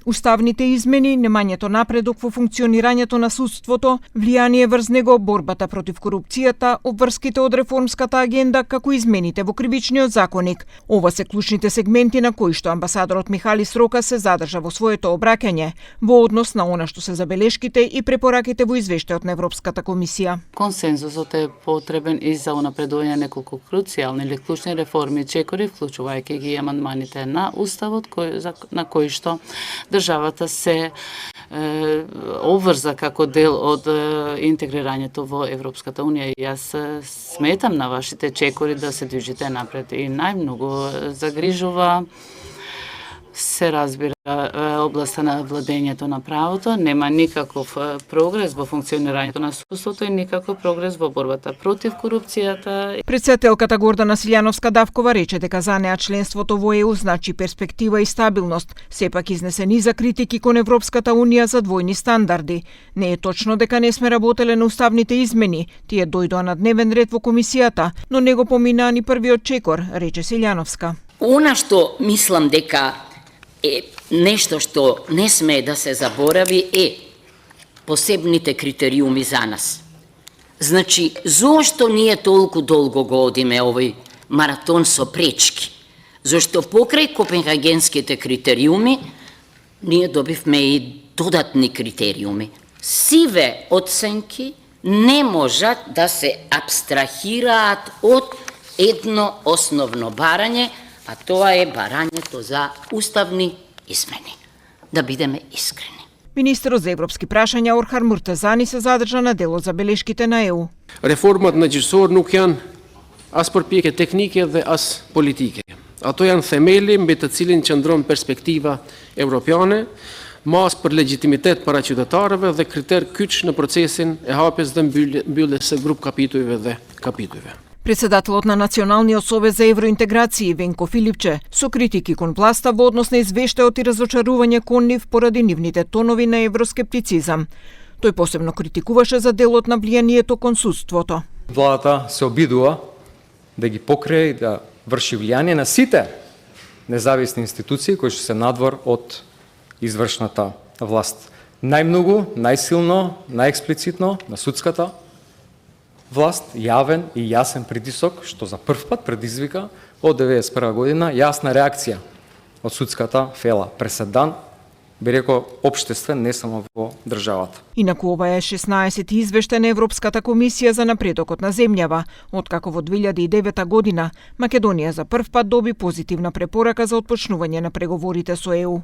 Уставните измени, немањето напредок во функционирањето на судството, влијание врз него, борбата против корупцијата, обврските од реформската агенда, како измените во кривичниот законник. Ова се клучните сегменти на кои што амбасадорот Михалис Рока се задржа во своето обраќање во однос на она што се забелешките и препораките во извештајот на Европската комисија. Консензусот е потребен и за унапредување неколку круцијални или клучни реформи, чекори, вклучувајќи ги амандманите на Уставот, на кои што државата се обврза како дел од интегрирањето во Европската Унија. И јас сметам на вашите чекори да се движите напред и најмногу загрижува се разбира областа на владењето на правото, нема никаков прогрес во функционирањето на судството и никаков прогрес во борбата против корупцијата. Претседателката Гордана Силјановска-Давкова рече дека за неа членството во ЕУ значи перспектива и стабилност, сепак изнесе низа критики кон Европската Унија за двојни стандарди. Не е точно дека не сме работеле на уставните измени, тие дојдоа на дневен ред во комисијата, но не го поминаа ни првиот чекор, рече Силјановска. Она што мислам дека е нешто што не смее да се заборави е посебните критериуми за нас. Значи, зошто ние толку долго го одиме овој маратон со пречки? Зошто покрај копенхагенските критериуми ние добивме и додатни критериуми. Сиве оценки не можат да се абстрахираат од едно основно барање, а тоа е барањето за уставни измени. Да бидеме искрени. Министерот за европски прашања Орхар Муртазани се задржа на дел од забелешките на ЕУ. Реформат на gjyqësor nuk janë as përpjekje teknike dhe as politike. Ato janë themeli mbi të cilin qëndron perspektiva europiane, mas për legitimitet para qytetarëve dhe kriter kyç në procesin e hapjes dhe mbylljes së grup kapitujve dhe kapitujve. Председателот на Националниот совет за евроинтеграција Венко Филипче со критики кон власта во однос на извештајот и разочарување кон нив поради нивните тонови на евроскептицизам. Тој посебно критикуваше за делот на влијанието кон судството. Владата се обидува да ги покрие и да врши влијание на сите независни институции кои што се надвор од извршната власт. Најмногу, најсилно, најексплицитно на судската власт, јавен и јасен притисок, што за прв пат предизвика од 1991 година јасна реакција од судската фела. Преседан, би рекол, општествен, не само во државата. Инаку ова е 16-ти извештај на Европската комисија за напредокот на земјава, откако во 2009 година Македонија за прв пат доби позитивна препорака за отпочнување на преговорите со ЕУ.